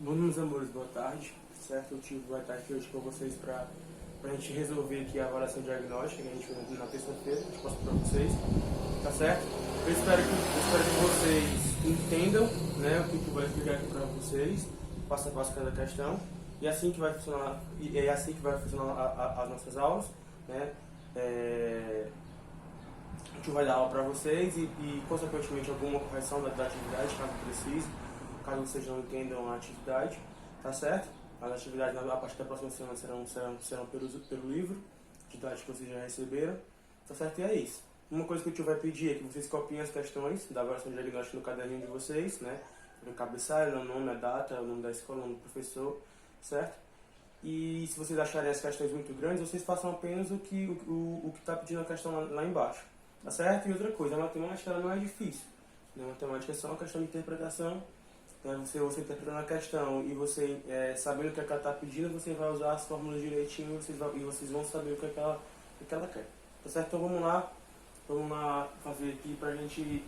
Bom, meus amores, boa tarde, certo? Eu vai estar aqui hoje com vocês para a gente resolver aqui a avaliação diagnóstica que a gente fez na terça-feira, a gente posta para vocês, tá certo? Eu espero que vocês entendam, né, o que vai explicar aqui para vocês, passo a passo cada questão, e é assim que vai funcionar, as nossas aulas, né? A gente vai dar aula para vocês e, consequentemente, alguma correção da atividade, caso precise, caso vocês não entendam a atividade, tá certo? As atividades a partir da próxima semana serão pelo livro didático que vocês já receberam, tá certo? E é isso. Uma coisa que o tio vai pedir é que vocês copiem as questões da avaliação diagnóstica no caderninho de vocês, né? No cabeçalho, o nome, a data, o nome da escola, o nome do professor, certo? E se vocês acharem as questões muito grandes, vocês façam apenas o que está pedindo a questão lá embaixo, tá certo? E outra coisa, a matemática ela não é difícil, né? A matemática é só uma questão de interpretação. Então, você interpretando a questão e você sabendo o que ela está pedindo, você vai usar as fórmulas direitinho e vocês vão saber o que ela quer. Tá certo? Então vamos lá fazer aqui pra gente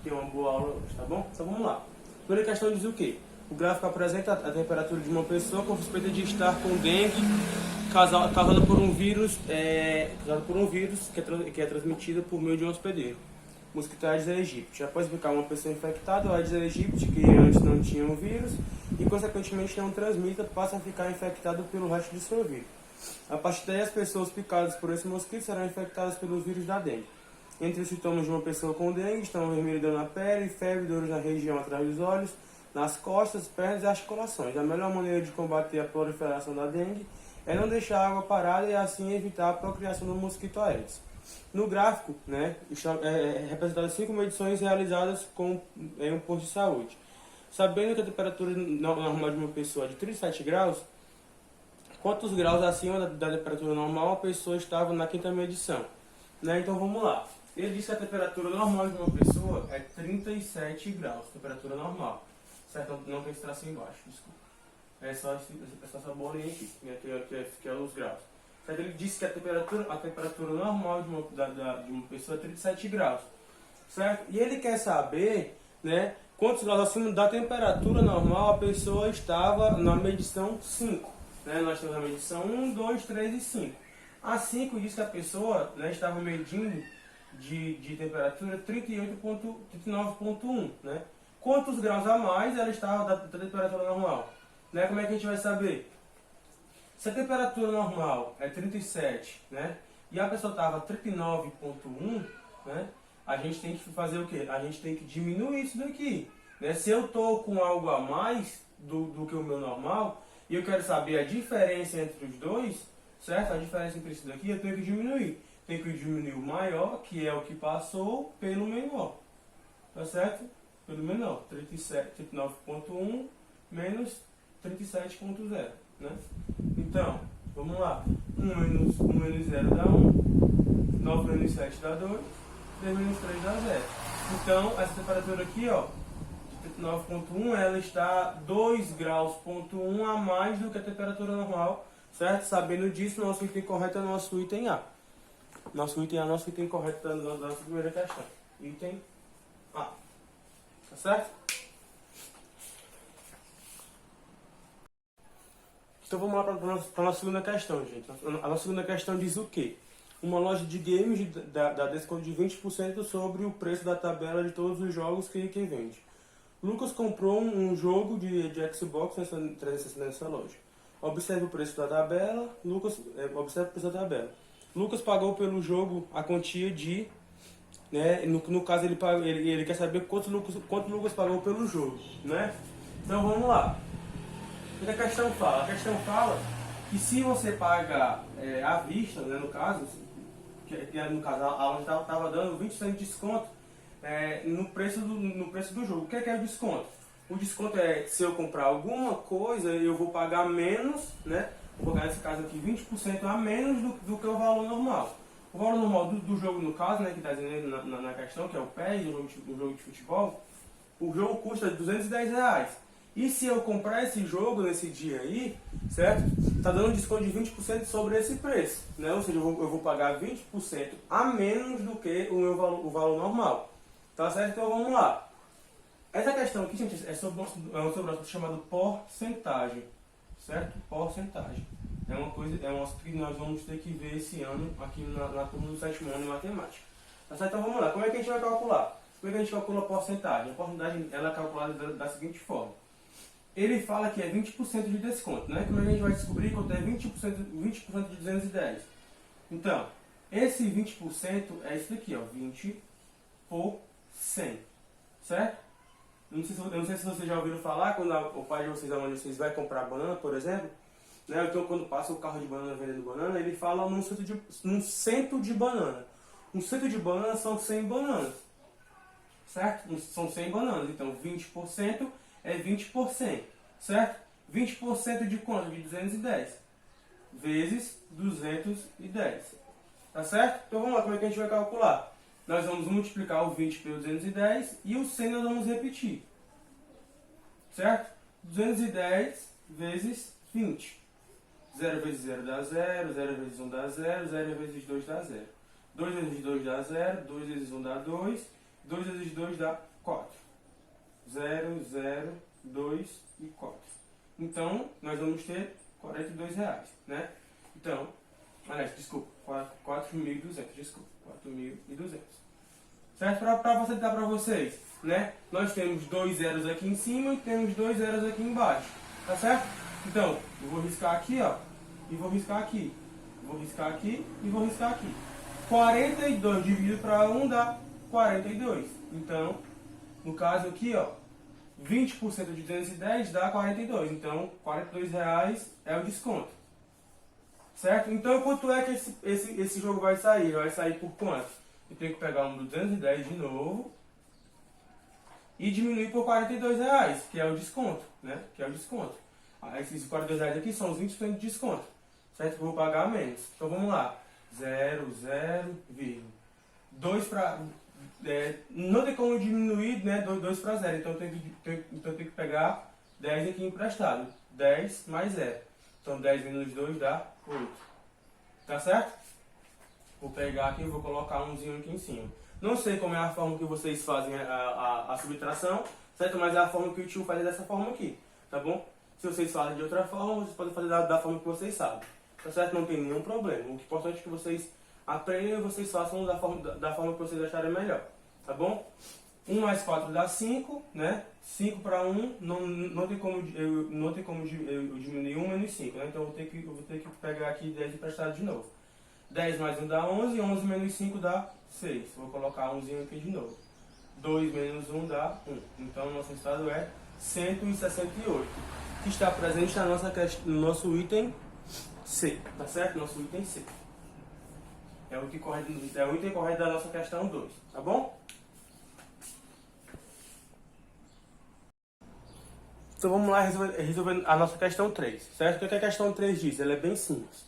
ter uma boa aula hoje, tá bom? Então vamos lá. A primeira questão diz o quê? O gráfico apresenta a temperatura de uma pessoa com suspeita de estar com dengue causada por um vírus, que é transmitido por meio de um hospedeiro. Mosquito Aedes aegypti. Após ficar uma pessoa infectada, o Aedes aegypti, que antes não tinha o vírus e consequentemente não transmita, passa a ficar infectado pelo resto de seu vírus. A partir daí, as pessoas picadas por esse mosquito serão infectadas pelos vírus da dengue. Entre os sintomas de uma pessoa com dengue estão vermelhidão na pele, febre, dores na região atrás dos olhos, nas costas, pernas e articulações. A melhor maneira de combater a proliferação da dengue é não deixar a água parada e assim evitar a procriação do mosquito Aedes. No gráfico, né, é representadas 5 medições realizadas em um posto de saúde. Sabendo que a temperatura normal de uma pessoa é de 37 graus, quantos graus acima da temperatura normal a pessoa estava na quinta medição? Né? Então vamos lá. Ele disse que a temperatura normal de uma pessoa é 37 graus, temperatura normal. Certo? Não tem esse tracinho embaixo, desculpa. É só essa bolinha aqui, que é os graus. Ele disse que a temperatura normal de uma pessoa é 37 graus, certo? E ele quer saber, né, quantos graus acima da temperatura normal a pessoa estava na medição 5. Né? Nós temos a medição 1, 2, 3 e 5. A 5 diz que a pessoa, né, estava medindo de temperatura 39,1. Né? Quantos graus a mais ela estava da temperatura normal? Né? Como é que a gente vai saber? Se a temperatura normal é 37, né, e a pessoa estava 39,1, né, a gente tem que fazer o quê? A gente tem que diminuir isso daqui. Né? Se eu estou com algo a mais do que o meu normal, e eu quero saber a diferença entre os dois, certo? A diferença entre isso daqui eu tenho que diminuir. Tenho que diminuir o maior, que é o que passou, pelo menor. Tá certo? Pelo menor. 39,1 menos 37,0. Né? Então, vamos lá. 1 menos 0 dá 1. 9 menos 7 dá 2. 3 menos 3 dá 0. Então, essa temperatura aqui, ó, de 39,1, ela está 2 graus,1 a mais do que a temperatura normal, certo? Sabendo disso, nosso item correto é o nosso item A. Nosso item correto é a nossa primeira questão. Item A. Tá certo? Então vamos lá para a nossa segunda questão, gente. A nossa segunda questão diz o quê? Uma loja de games dá desconto de 20% sobre o preço da tabela de todos os jogos que vende. Lucas comprou um jogo de Xbox 360 nessa loja. Observe o preço da tabela. Observe o preço da tabela. Lucas pagou pelo jogo a quantia de... Né, no caso, ele quer saber quanto Lucas pagou pelo jogo. Né? Então vamos lá. O que a questão fala? A questão fala que se você paga à vista, né, no caso a loja estava dando 20% de desconto no preço do jogo. O que é o desconto? O desconto é que se eu comprar alguma coisa, eu vou pagar menos, né? Vou pagar nesse caso aqui 20% a menos do que o valor normal. O valor normal do jogo, no caso, né, que está dizendo na questão, que é o PES, o jogo de futebol, o jogo custa R$210. E se eu comprar esse jogo nesse dia aí, certo? Tá dando um desconto de 20% sobre esse preço, né? Ou seja, eu vou pagar 20% a menos do que o valor normal. Tá certo? Então vamos lá. Essa questão aqui, gente, é sobre um assunto chamado porcentagem, certo? Porcentagem. É um assunto que nós vamos ter que ver esse ano aqui na turma do 7º ano em matemática. Tá certo? Então vamos lá. Como é que a gente vai calcular? Como é que a gente calcula a porcentagem? A porcentagem ela é calculada da seguinte forma. Ele fala que é 20% de desconto, né? Como a gente vai descobrir quanto é 20% de 210? Então, esse 20% é isso daqui, ó, 20 por 100, certo? Eu não sei se vocês já ouviram falar, quando o pai de vocês, a mãe de vocês vai comprar banana, por exemplo, né? Então quando passa o carro de banana vendendo banana, ele fala num cento de banana. Um cento de banana são 100 bananas, certo? São 100 bananas, então 20% é 20%, certo? 20% de quanto? De 210 vezes 210, tá certo? Então vamos lá, como é que a gente vai calcular? Nós vamos multiplicar o 20 pelo 210 e o 100 nós vamos repetir, certo? 210 vezes 20. 0 vezes 0 dá 0, 0 vezes 1 dá 0, 0 vezes 2 dá 0. 2 vezes 2 dá 0, 2 vezes 1 dá 2, 2 vezes 2 dá 4. 0, 0, 2 e 4. Então, nós vamos ter R$42, né? Então, aliás, desculpa, 4.200, desculpa, 4.200. Certo? Para facilitar para vocês, né? Nós temos 2 zeros aqui em cima e temos 2 zeros aqui embaixo, tá certo? Então, eu vou riscar aqui, ó, e vou riscar aqui. Vou riscar aqui e vou riscar aqui. 42 dividido para 1 dá 42. Então, no caso aqui, ó, 20% de 210 dá 42. Então, R$42 é o desconto. Certo? Então, quanto é que esse jogo vai sair? Vai sair por quanto? Eu tenho que pegar um do 210 de novo e diminuir por R$42, que é o desconto, né? Que é o desconto. Esses R$42 aqui são os 20% de desconto, certo? Eu vou pagar menos. Então vamos lá. 0, 0, 2 para... não tem como diminuir, né? 2 para 0. Então eu tenho que pegar 10 aqui emprestado. 10 mais 0. Então 10 menos 2 dá 8. Tá certo? Vou pegar aqui e vou colocar umzinho aqui em cima. Não sei como é a forma que vocês fazem a subtração, certo? Mas é a forma que o tio faz dessa forma aqui, tá bom? Se vocês fazem de outra forma, vocês podem fazer da forma que vocês sabem, tá certo? Não tem nenhum problema. O importante é que vocês aprendam e vocês façam da forma que vocês acharem melhor, tá bom? 1 mais 4 dá 5, né? 5 para 1, não tem como eu diminuir 1 menos 5, né? Então eu vou ter que pegar aqui 10 emprestado de novo. 10 mais 1 dá 11, 11 menos 5 dá 6. Vou colocar 1zinho aqui de novo. 2 menos 1 dá 1. Então o nosso resultado é 168, que está presente no nosso item C, tá certo? Nosso item C. É o item correto da nossa questão 2, tá bom? Então vamos lá resolver a nossa questão 3, certo? O que a questão 3 diz? Ela é bem simples.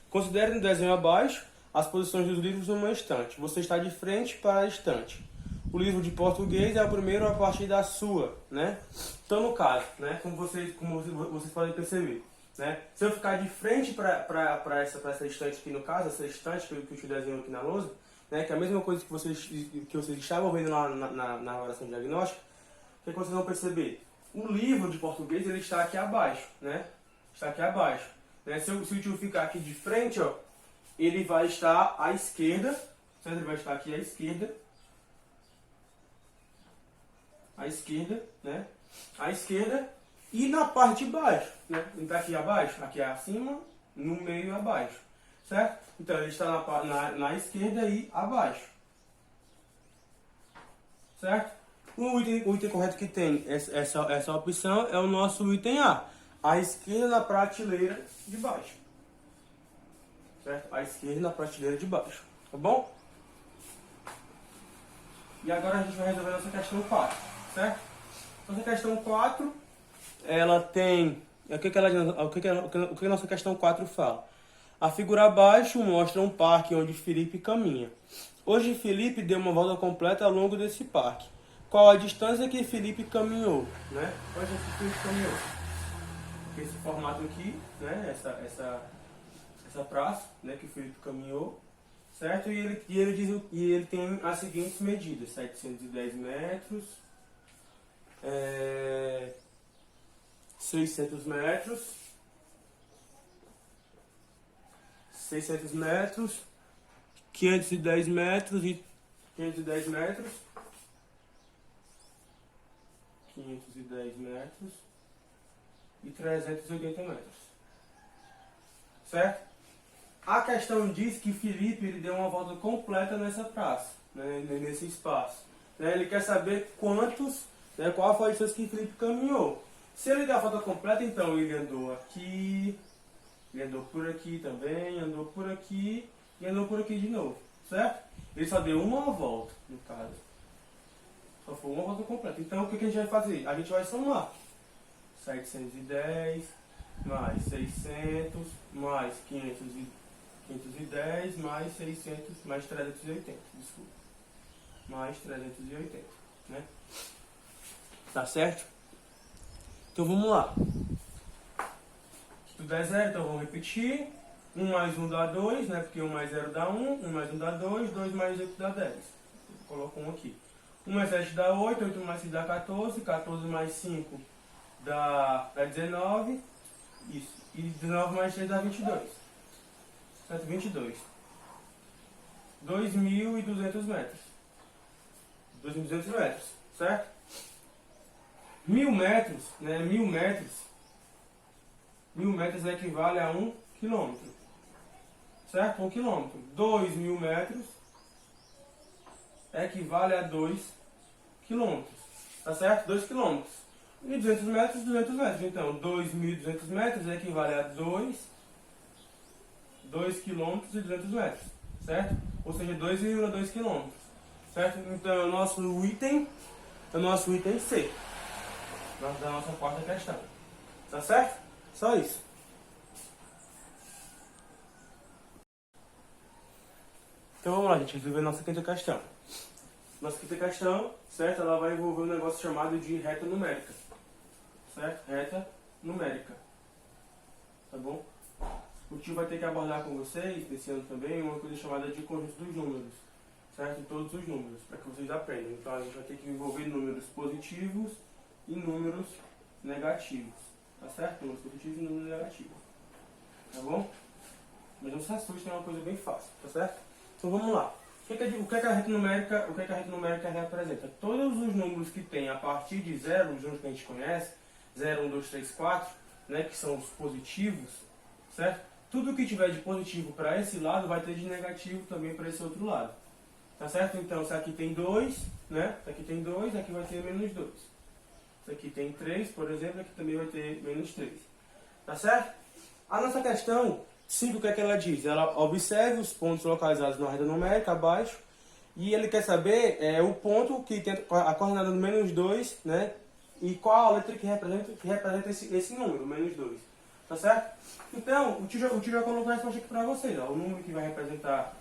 Considere no desenho abaixo as posições dos livros numa estante. Você está de frente para a estante. O livro de português é o primeiro a partir da sua, né? Então, no caso, né, como vocês podem perceber, né, se eu ficar de frente para essa estante aqui, no caso, essa estante que eu te desenho aqui na lousa, né, que é a mesma coisa que vocês estavam vendo na avaliação diagnóstica, o que vocês vão perceber? O livro de português ele está aqui abaixo, né? Está aqui abaixo. Né? Se o tio ficar aqui de frente, ó, ele vai estar à esquerda, certo? Ele vai estar aqui à esquerda, né? À esquerda e na parte de baixo, né? Ele está aqui abaixo, aqui acima, no meio e abaixo, certo? Então ele está na esquerda e abaixo, certo? O item correto que tem essa opção é o nosso item A. À esquerda na prateleira de baixo. Certo? À esquerda na prateleira de baixo. Tá bom? E agora a gente vai resolver a nossa questão 4. Certo? Nossa questão 4, ela tem... O que a nossa questão 4 fala? A figura abaixo mostra um parque onde Felipe caminha. Hoje Felipe deu uma volta completa ao longo desse parque. Qual a distância que Felipe caminhou? Né? Qual a distância que Felipe caminhou? Esse formato aqui, né? Essa praça, né? Que o Felipe caminhou, certo? E ele tem as seguintes medidas: 710 metros, 600 metros, 600 metros, 510 metros e 510 metros, 510 metros e 380 metros, certo? A questão diz que Felipe ele deu uma volta completa nessa praça, né, nesse espaço. Né? Ele quer saber quantos, né, qual foi a distância que Felipe caminhou. Se ele der a volta completa, então ele andou aqui, ele andou por aqui também, andou por aqui e andou por aqui de novo, certo? Ele só deu uma volta, no caso. Só foi uma volta completa. Então o que a gente vai fazer? A gente vai somar 710 mais 600 mais 510 mais 600 mais 380, desculpa. Mais 380, né? Tá certo? Então vamos lá. Se tudo der zero, então vamos repetir. 1 mais 1 dá 2, né? Porque 1 mais 0 dá 1, 1 mais 1 dá 2, 2 mais 8 dá 10. Coloco 1 aqui. 1 mais 7 dá 8, 8 mais 6 dá 14, 14 mais 5 dá 19, isso. E 19 mais 3 dá 22. Certo? 22. 2.200 metros. 2.200 metros, certo? 1.000 metros, né? 1.000 metros. 1.000 metros equivale a 1 quilômetro. Certo? 1 quilômetro. 2.000 metros equivale a 2 quilômetros. Tá certo? 2 quilômetros. E 200 metros, 200 metros. Então, 2.200 metros equivale a 2 quilômetros e 200 metros. Certo? Ou seja, 2,2 quilômetros. Certo? Então, é o nosso item C. Da nossa quarta questão. Tá certo? Só isso. Então vamos lá, gente, resolver a nossa quinta questão. Nossa quinta questão, certo? Ela vai envolver um negócio chamado de reta numérica. Certo? Reta numérica. Tá bom? O tio vai ter que abordar com vocês, esse ano também, uma coisa chamada de conjunto dos números. Certo? Todos os números, para que vocês aprendam. Então a gente vai ter que envolver números positivos e números negativos. Tá certo? Números positivos e números negativos. Tá bom? Mas não se assustem, é uma coisa bem fácil. Tá certo? Então vamos lá. O que a reta numérica representa? Todos os números que tem a partir de 0, os números que a gente conhece, 0, 1, 2, 3, 4, né, que são os positivos, certo? Tudo que tiver de positivo para esse lado vai ter de negativo também para esse outro lado. Tá certo? Então, se aqui tem 2, né? Se aqui tem 2, aqui vai ter menos 2. Se aqui tem 3, por exemplo, aqui também vai ter menos 3. Tá certo? A nossa questão 5, o que é que ela diz? Ela observa os pontos localizados na reta numérica abaixo e ele quer saber o ponto que tem a coordenada do menos 2, né? E qual a letra que representa esse número, menos 2. Tá certo? Então, o tio já colocou a resposta aqui para vocês. Ó, o número que vai representar,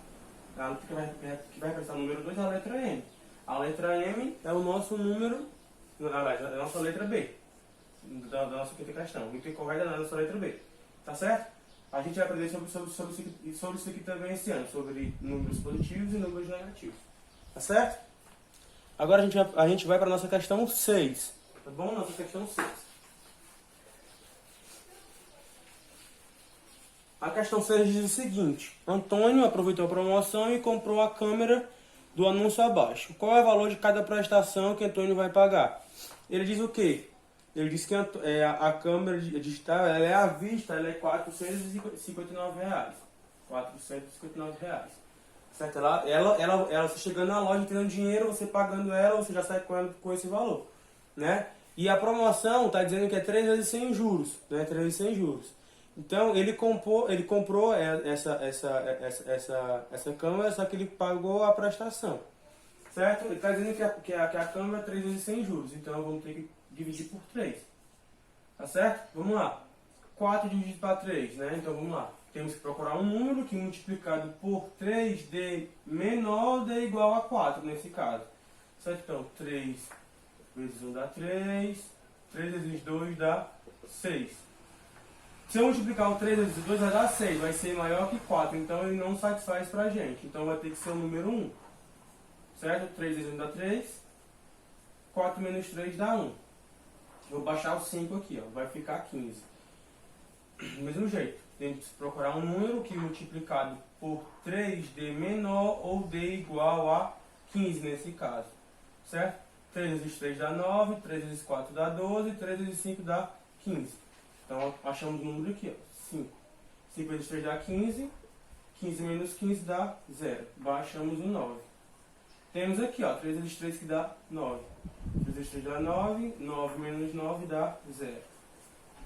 a letra que vai representar o número 2 é a letra M. A letra M é o nosso número, aliás, é a nossa letra B, da nossa quinta questão. O item correto é a nossa letra B. Tá certo? A gente vai aprender sobre isso aqui também esse ano, sobre números positivos e números negativos. Tá certo? Agora a gente vai para a nossa questão 6. Tá bom? Nossa questão 6. A questão 6 diz o seguinte: Antônio aproveitou a promoção e comprou a câmera do anúncio abaixo. Qual é o valor de cada prestação que Antônio vai pagar? Ele diz o quê? Ele diz que a câmera digital, ela é à vista, ela é R$459. R$459. Certo? Você chegando na loja, tendo dinheiro, você pagando ela, você já sai com esse valor. Né? E a promoção está dizendo que é 3 vezes sem juros. Né? 3 vezes sem juros. Então ele comprou essa câmera, só que ele pagou a prestação. Certo? Ele está dizendo que a câmera é 3 vezes sem juros. Então vamos ter que dividir por 3. Tá certo? Vamos lá. 4 dividido para 3, né? Então vamos lá. Temos que procurar um número que multiplicado por 3 dê menor ou dê igual a 4, nesse caso. Certo? Então 3 vezes 1 dá 3. 3 vezes 2 dá 6. Se eu multiplicar o 3 vezes 2 vai dar 6. Vai ser maior que 4. Então ele não satisfaz pra gente. Então vai ter que ser o número 1. Certo? 3 vezes 1 dá 3. 4 menos 3 dá 1. Vou baixar o 5 aqui, ó, vai ficar 15. Do mesmo jeito, temos que procurar um número que multiplicado por 3 dê menor ou dê igual a 15 nesse caso, certo? 3 vezes 3 dá 9, 3 vezes 4 dá 12, 3 vezes 5 dá 15. Então, achamos o número aqui, ó, 5. 5 vezes 3 dá 15, 15 menos 15 dá 0. Baixamos o 9. Temos aqui, ó, 3 vezes 3 que dá 9. 3 vezes 3 dá 9, 9 menos 9 dá 0.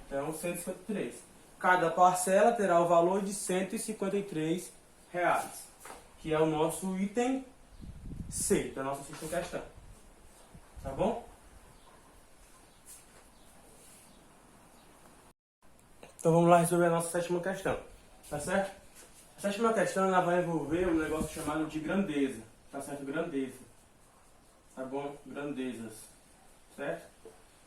Então, 153. Cada parcela terá o valor de R$ 153, que é o nosso item C da nossa sexta questão. Tá bom? Então vamos lá resolver a nossa sétima questão. Tá certo? A sétima questão ela vai envolver um negócio chamado de grandeza. Tá certo? Grandeza. Tá bom? Grandezas. Certo?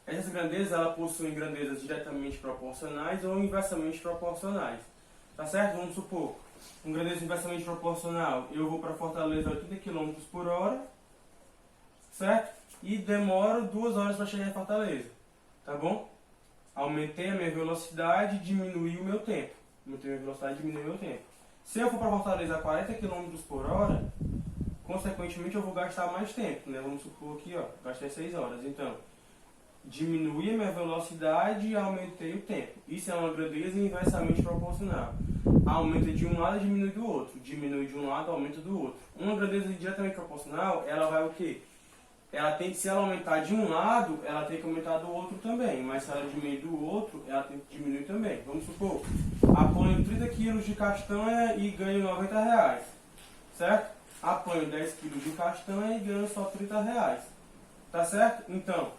Essas grandezas ela possuem grandezas diretamente proporcionais ou inversamente proporcionais. Tá certo? Vamos supor, uma grandeza inversamente proporcional, eu vou para Fortaleza a 80 km por hora, certo? E demoro 2 horas para chegar em Fortaleza. Tá bom? Aumentei a minha velocidade, diminui o meu tempo. Aumentei a minha velocidade, diminui o meu tempo. Se eu for para Fortaleza a 40 km por hora, consequentemente eu vou gastar mais tempo, né? Vamos supor aqui, ó, gastei 6 horas. Então, diminui a minha velocidade e aumentei o tempo. Isso é uma grandeza inversamente proporcional. Aumenta de um lado e diminui do outro. Diminui de um lado, aumenta do outro. Uma grandeza diretamente proporcional, ela vai o quê? Ela tem que, se ela aumentar de um lado, ela tem que aumentar do outro também. Mas se ela diminuir do outro, ela tem que diminuir também. Vamos supor, apanho 30 kg de castanha e ganho R$ 90. Certo? Apanho 10 kg de castanha e ganho só R$ 30. Tá certo? Então,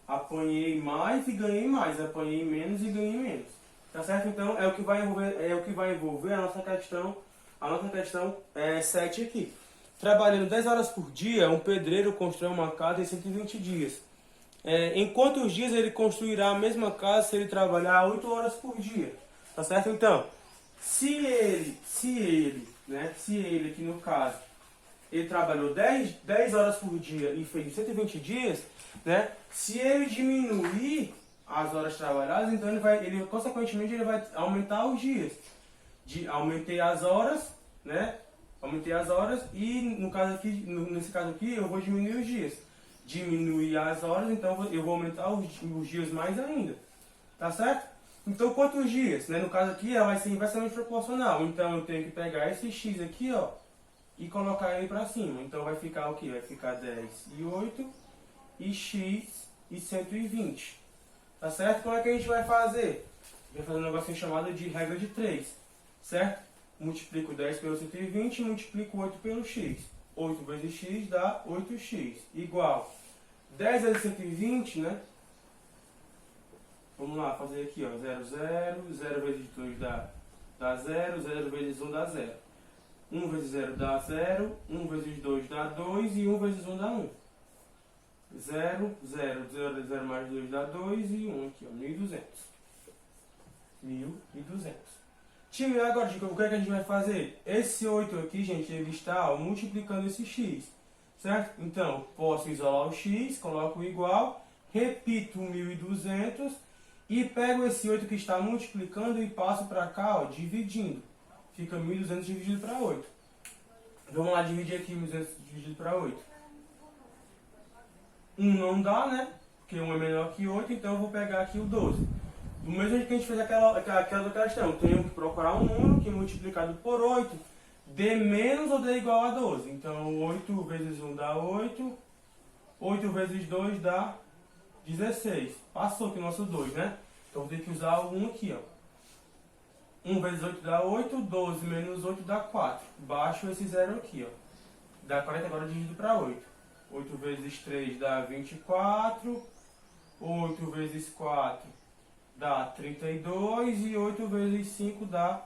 apanhei mais e ganhei mais. Apanhei menos e ganhei menos. Tá certo? Então, é o que vai envolver a nossa questão. A nossa questão 7 aqui. Trabalhando 10 horas por dia, um pedreiro constrói uma casa em 120 dias. Em quantos dias ele construirá a mesma casa se ele trabalhar 8 horas por dia? Tá certo? Então, se ele aqui no caso, ele trabalhou 10 horas por dia e fez 120 dias, né? Se ele diminuir as horas trabalhadas, então consequentemente ele vai aumentar os dias. Aumentei as horas, né? Aumentei as horas e nesse caso aqui eu vou diminuir os dias. Diminuir as horas, então eu vou aumentar os dias mais ainda. Tá certo? Então quantos dias? Né? No caso aqui ela vai ser inversamente proporcional. Então eu tenho que pegar esse x aqui, ó, e colocar ele para cima. Então vai ficar o que? Vai ficar 10 e 8 e x e 120. Tá certo? Como é que a gente vai fazer? Vai fazer um negocinho chamado de regra de 3. Certo? Multiplico 10 pelo 120 e multiplico 8 pelo x. 8 vezes x dá 8x. Igual 10 vezes 120, né? Vamos lá, fazer aqui, ó. 0, 0. 0 vezes 2 dá 0. 0 vezes 1 dá 0. 1 vezes 0 dá 0. 1 vezes 2 dá 2. E 1 vezes 1 dá 1. 0, 0. 0 vezes 0 mais 2 dá 2. E 1 aqui, ó. 1.200. 1.200. Tio, e agora, o que é que a gente vai fazer? Esse 8 aqui, gente, ele está multiplicando esse x, certo? Então, posso isolar o x, coloco o igual, repito 1.200 e pego esse 8 que está multiplicando e passo para cá, ó, dividindo. Fica 1.200 dividido para 8. Vamos lá dividir aqui 1.200 dividido para 8. 1 não dá, né? Porque 1 é menor que 8, então eu vou pegar aqui o 12. Do mesmo jeito que a gente fez aquela questão, eu tenho que procurar um número que multiplicado por 8 dê menos ou dê igual a 12. Então 8 vezes 1 dá 8, 8 vezes 2 dá 16. Passou aqui o nosso 2, né? Então vou ter que usar o 1 aqui, ó. 1 vezes 8 dá 8, 12 menos 8 dá 4. Baixo esse 0 aqui, ó. Dá 40 agora dividido para 8. 8 vezes 3 dá 24, 8 vezes 4 dá 32 e 8 vezes 5 dá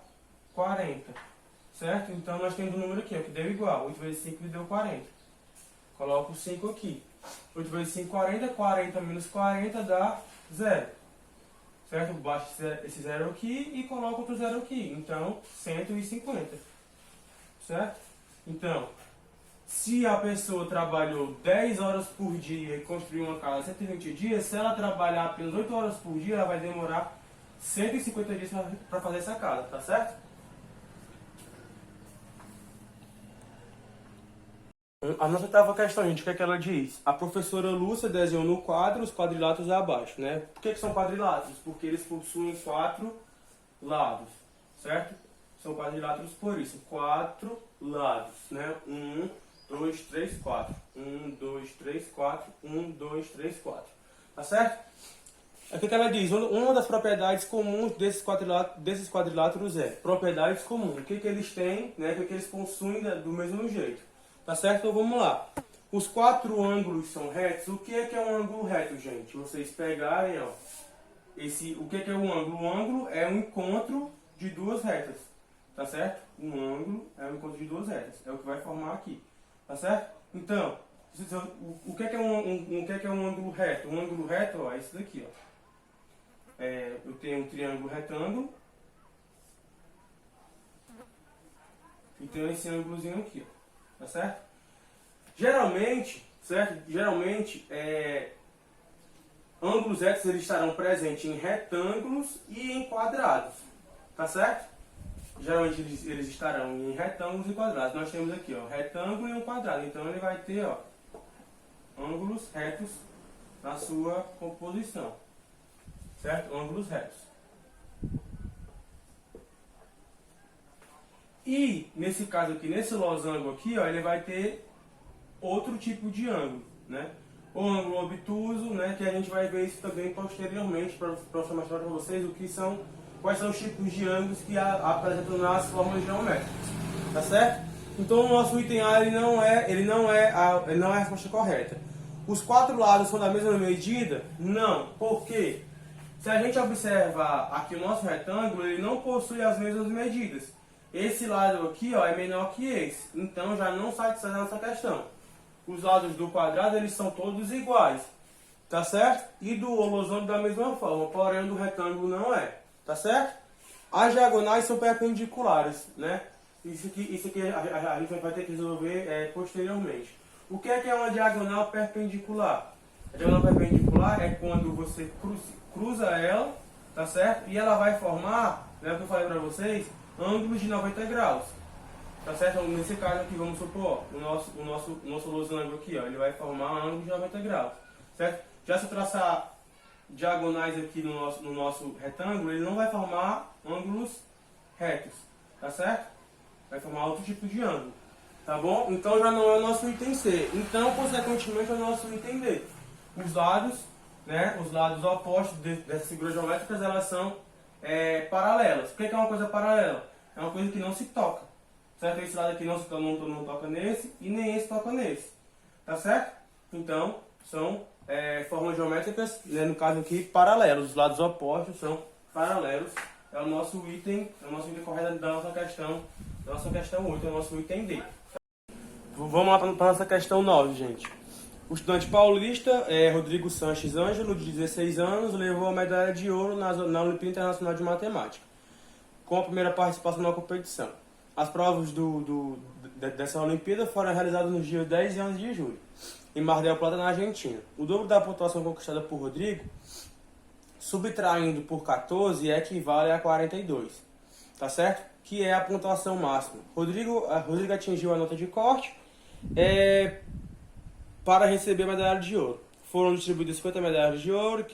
40. Certo? Então nós temos um número aqui, ó, que deu igual. 8 vezes 5 me deu 40. Coloco o 5 aqui. 8 vezes 5, 40. 40 menos 40 dá 0. Certo? Baixo esse 0 aqui e coloco outro 0 aqui. Então, 150. Certo? Então, Se a pessoa trabalhou 10 horas por dia e construiu uma casa 120 dias, se ela trabalhar apenas 8 horas por dia, ela vai demorar 150 dias para fazer essa casa, tá certo? A nossa oitava questão, gente, o que é que ela diz? A professora Lúcia desenhou no quadro os quadriláteros abaixo, né? Por que são quadriláteros? Porque eles possuem 4 lados, certo? São quadriláteros por isso, 4 lados, né? 1, 2, 3, 4. 1, 2, 3, 4. 1, 2, 3, 4. Tá certo? O que ela diz? Uma das propriedades comuns desses quadriláteros é propriedades comuns. O que eles têm, né? O que eles possuem do mesmo jeito. Tá certo? Então vamos lá. Os 4 ângulos são retos. O que é um ângulo reto, gente? Vocês pegarem, ó. O que é um ângulo? Um ângulo é um encontro de duas retas. Tá certo? Um ângulo é um encontro de duas retas. É o que vai formar aqui. Tá certo? Então, o que é um ângulo reto? Um ângulo reto, ó, é esse daqui, ó. Eu tenho um triângulo retângulo e tenho esse ângulozinho aqui, ó. Tá certo? Geralmente, certo? Geralmente, ângulos retos eles estarão presentes em retângulos e em quadrados. Tá certo? Geralmente eles estarão em retângulos e quadrados. Nós temos aqui, ó, retângulo e um quadrado. Então ele vai ter, ó, ângulos retos na sua composição. Certo? Ângulos retos. E nesse caso aqui, nesse losango aqui, ó, ele vai ter outro tipo de ângulo, né? O ângulo obtuso, né, que a gente vai ver isso também posteriormente para mostrar para vocês quais são os tipos de ângulos que apresentam nas formas geométricas, tá certo? Então o nosso item A ele não é a resposta correta. Os 4 lados são da mesma medida? Não. Por quê? Se a gente observar aqui o nosso retângulo, ele não possui as mesmas medidas. Esse lado aqui, ó, é menor que esse, então já não satisfaz a nossa questão. Os lados do quadrado eles são todos iguais, tá certo? E do losango da mesma forma, porém o do retângulo não é. Tá certo? As diagonais são perpendiculares, né? Isso aqui a gente vai ter que resolver posteriormente. O que é uma diagonal perpendicular? A diagonal perpendicular é quando você cruza ela, tá certo? E ela vai formar, né, o que eu falei para vocês, ângulos de 90 graus. Tá certo? Então, nesse caso aqui, vamos supor, o nosso losango aqui, ó, ele vai formar ângulos de 90 graus. Certo? Já se eu traçar diagonais aqui no nosso retângulo, ele não vai formar ângulos retos, tá certo? Vai formar outro tipo de ângulo, tá bom? Então já não é o nosso item C. Então, consequentemente, é o nosso item D. Os lados, né, os lados opostos dessas figuras geométricas, elas são paralelas. O que é uma coisa paralela? É uma coisa que não se toca, certo? Esse lado aqui não toca nesse e nem esse toca nesse, tá certo? Então, são formas geométricas, né, no caso aqui, paralelos. Os lados opostos são paralelos. É o nosso item correto da nossa questão 8, é o nosso item D. Vamos lá para a nossa questão 9, gente. O estudante paulista, Rodrigo Sanches Ângelo, de 16 anos, levou a medalha de ouro na Olimpíada Internacional de Matemática, com a primeira participação na competição. As provas dessa Olimpíada foram realizadas nos dias 10 e 11 de julho, em Mar del Plata, na Argentina. O dobro da pontuação conquistada por Rodrigo, subtraindo por 14, equivale a 42, tá certo? Que é a pontuação máxima. Rodrigo atingiu a nota de corte para receber a medalha de ouro. Foram distribuídas 50 medalhas de ouro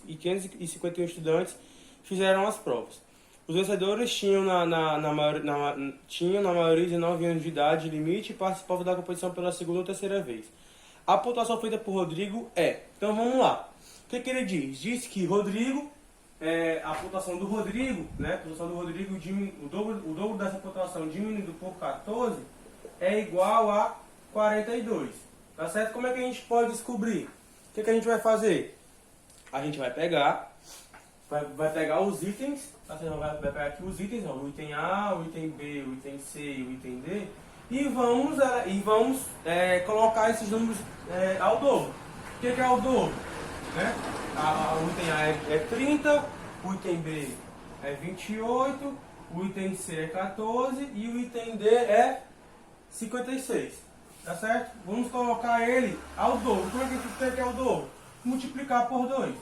e 551 estudantes fizeram as provas. Os vencedores tinham na maioria 19 anos de idade limite e participavam da competição pela segunda ou terceira vez. A pontuação feita por Rodrigo Então vamos lá. O que ele diz? Diz que Rodrigo, a pontuação do Rodrigo, né? A pontuação do Rodrigo, o dobro dessa pontuação diminuído por 14 é igual a 42. Tá certo? Como é que a gente pode descobrir? O que a gente vai fazer? A gente vai pegar os itens, tá? Vai pegar aqui os itens, ó, o item A, o item B, o item C e o item D, e vamos colocar esses números ao dobro. O que é o dobro? Né? O item A é 30, o item B é 28, o item C é 14 e o item D é 56. tá certo? Vamos colocar ele ao dobro. Como é que a gente tem que é o dobro? Multiplicar por 2.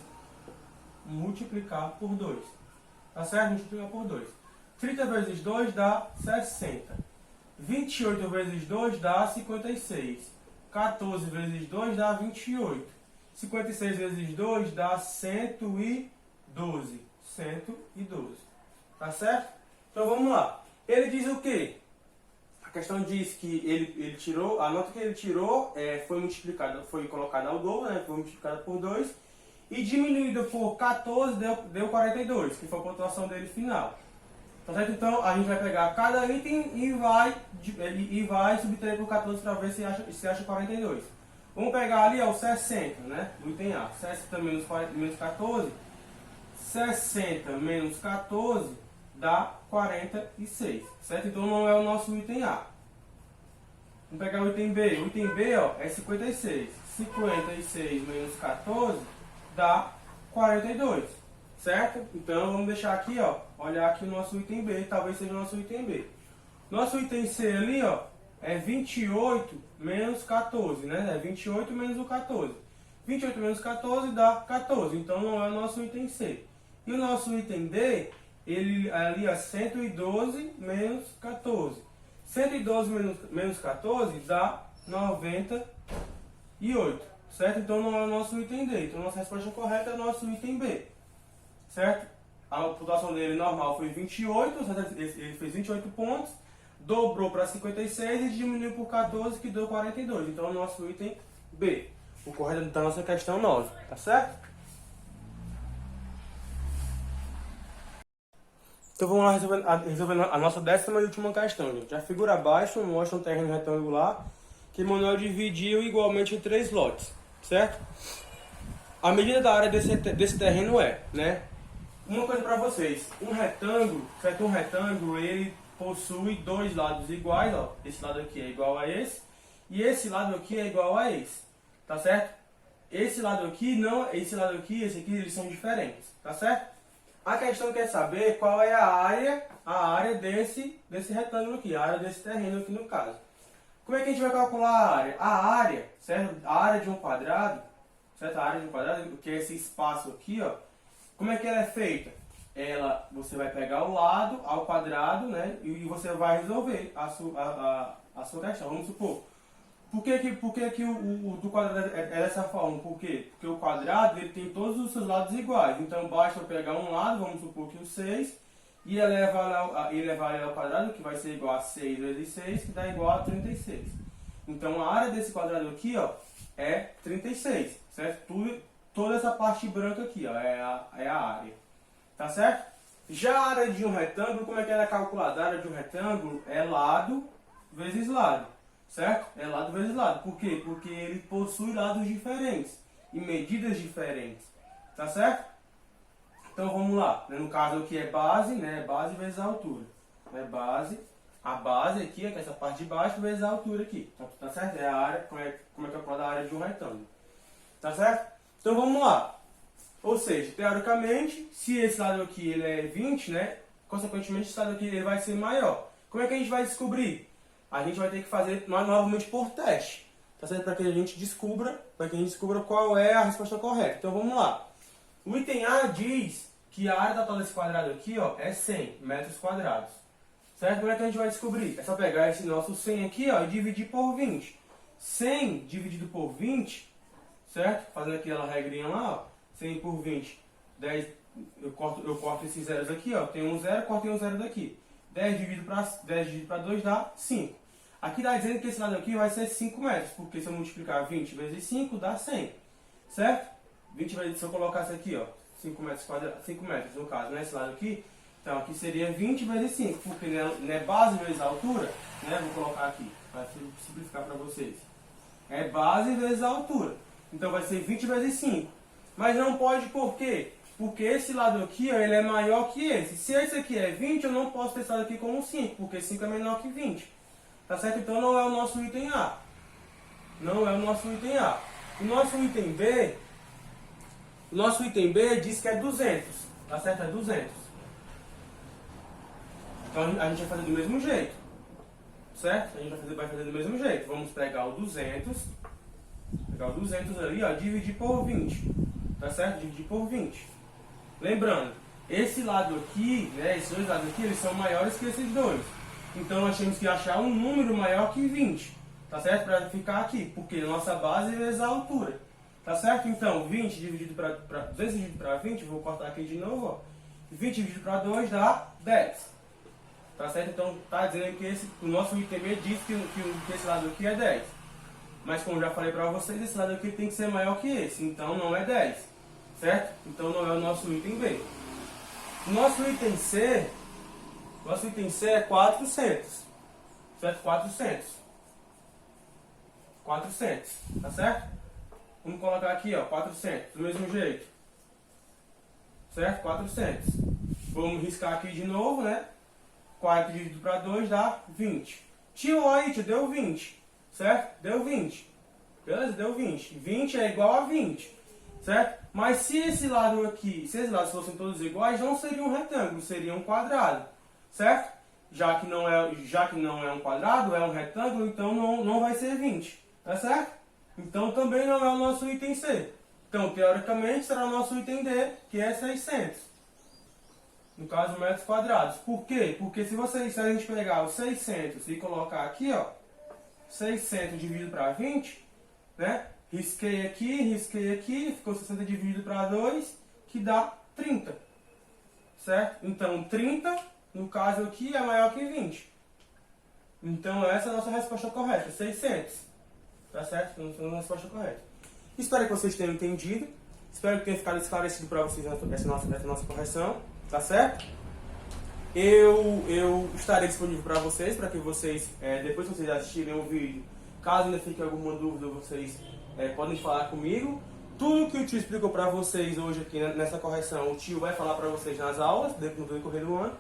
Multiplicar por 2. Tá certo? Multiplicar por 2. 30 vezes 2 dá 60. 28 vezes 2 dá 56. 14 vezes 2 dá 28. 56 vezes 2 dá 112. 112. Tá certo? Então vamos lá. Ele diz o quê? A questão diz que ele tirou, a nota que ele tirou foi multiplicada, foi colocada ao dobro, né? Foi multiplicada por 2. E diminuída por 14 deu 42, que foi a pontuação dele final. Tá certo? Então a gente vai pegar cada item e vai subtrair por 14 para ver se acha 42. Vamos pegar ali o 60, né? Do item A. 60 menos 14. 60 menos 14 dá 46. Certo? Então não é o nosso item A. Vamos pegar o item B. O item B é 56. 56 menos 14 dá 42. Certo? Então vamos deixar aqui, olhar aqui o nosso item B, talvez seja o nosso item B. Nosso item C ali, é 28 menos 14, né? É 28 menos o 14. 28 menos 14 dá 14, então não é o nosso item C. E o nosso item D, ele ali é 112 menos 14. 112 menos 14 dá 98, certo? Então não é o nosso item D. Então a nossa resposta correta é o nosso item B. Certo? A pontuação dele normal foi 28, certo? Ele fez 28 pontos, dobrou para 56 e diminuiu por 14, que deu 42. Então, o nosso item B. O correto da nossa questão 9, tá certo? Então, vamos lá resolver a nossa 10ª e última questão, gente. A figura abaixo mostra um terreno retangular que Manuel dividiu igualmente em 3 lotes, certo? A medida da área desse terreno né? Uma coisa para vocês, um retângulo, certo? Um retângulo, ele possui 2 lados iguais, esse lado aqui é igual a esse, e esse lado aqui é igual a esse, tá certo? Esse lado aqui não, esse lado aqui, esse aqui, eles são diferentes, tá certo? A questão quer saber qual é a área desse retângulo aqui, a área desse terreno aqui no caso. Como é que a gente vai calcular a área? A área, certo? A área de um quadrado, certo? A área de um quadrado, que é esse espaço aqui, como é que ela é feita? Você vai pegar o lado ao quadrado, né? E você vai resolver a sua questão. Vamos supor. Por que o do quadrado é dessa forma? Por quê? Porque o quadrado ele tem todos os seus lados iguais. Então basta eu pegar um lado, vamos supor que o 6, e elevar ele ao quadrado, que vai ser igual a 6 vezes 6, que dá igual a 36. Então a área desse quadrado aqui, é 36, certo? Toda essa parte branca aqui, é a área. Tá certo? Já a área de um retângulo, como é que ela é calculada? A área de um retângulo é lado vezes lado. Certo? É lado vezes lado. Por quê? Porque ele possui lados diferentes e medidas diferentes. Tá certo? Então vamos lá. No caso aqui é base, né? Base vezes a altura. A base aqui, que é essa parte de baixo, vezes a altura aqui. Tá certo? É a área, como é calculada a área de um retângulo. Tá certo? Então vamos lá. Ou seja, teoricamente, se esse lado aqui ele é 20, né? Consequentemente, esse lado aqui ele vai ser maior. Como é que a gente vai descobrir? A gente vai ter que fazer novamente por teste. Tá certo? Para que a gente descubra qual é a resposta correta. Então vamos lá. O item A diz que a área total desse quadrado aqui, é 100 metros quadrados. Certo? Como é que a gente vai descobrir? É só pegar esse nosso 100 aqui, e dividir por 20. 100 dividido por 20, certo? Fazendo aquela regrinha lá, 100 por 20, 10, eu corto esses zeros aqui, tem um zero, cortei um zero daqui. 10 dividido para 2 dá 5. Aqui está dizendo que esse lado aqui vai ser 5 metros, porque se eu multiplicar 20 vezes 5 dá 100, certo? 20 vezes, se eu colocasse aqui, 5 metros quadrados, 5 metros no caso, né, esse lado aqui, então aqui seria 20 vezes 5, porque não é base vezes a altura, né, vou colocar aqui, para simplificar para vocês. É base vezes a altura, então vai ser 20 vezes 5. Mas não pode por quê? Porque esse lado aqui, ele é maior que esse. Se esse aqui é 20, eu não posso ter esse lado aqui como 5, porque 5 é menor que 20. Tá certo? Então não é o nosso item A. Não é o nosso item A. O nosso item B diz que é 200. Tá certo? É 200. Então a gente vai fazer do mesmo jeito. certo? A gente vai fazer do mesmo jeito. Vamos pegar o 200 ali, ó, dividir por 20, tá certo? Dividir por 20. Lembrando, esse lado aqui, né, esses dois lados aqui, eles são maiores que esses dois. Então nós temos que achar um número maior que 20, tá certo? Para ficar aqui, porque nossa base vezes a altura, tá certo? Então 20 dividido para 200 dividido para 20, vou cortar aqui de novo, ó. 20 dividido para 2 dá 10, tá certo? Então tá dizendo que o nosso ITB diz que esse lado aqui é 10. Mas como já falei para vocês, esse lado aqui tem que ser maior que esse, então não é 10, certo? Então não é o nosso item B. Nosso item C é 400, certo? 400, tá certo? Vamos colocar aqui, ó, 400, do mesmo jeito, certo? 400. Vamos riscar aqui de novo, né? 4 dividido para 2 dá 20. Tio, aí, tio, deu 20, certo? Deu 20, beleza? Deu 20. 20 é igual a 20, certo? Mas se esse lado aqui, se esses lados fossem todos iguais, não seria um retângulo, seria um quadrado, certo? Já que não é um quadrado, é um retângulo, então não vai ser 20, tá certo? Então também não é o nosso item C. Então, teoricamente, será o nosso item D, que é 600. No caso, metros quadrados. Por quê? Porque se a gente pegar os 600 e colocar aqui, ó, 600 dividido para 20, né? Risquei aqui, ficou 60 dividido para 2, que dá 30, certo? Então, 30, no caso aqui, é maior que 20. Então, essa é a nossa resposta correta, 600. Tá certo? Então, essa é a resposta correta. Espero que vocês tenham entendido. Espero que tenha ficado esclarecido para vocês essa nossa correção. Tá certo? Eu estarei disponível para vocês, para que vocês, depois que vocês assistirem o vídeo, caso ainda fique alguma dúvida, vocês podem falar comigo. Tudo que o tio explicou para vocês hoje aqui nessa correção, o tio vai falar para vocês nas aulas, no decorrer do ano.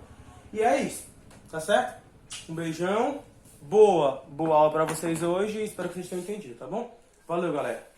E é isso, tá certo? Um beijão, boa aula para vocês hoje e espero que vocês tenham entendido, tá bom? Valeu, galera!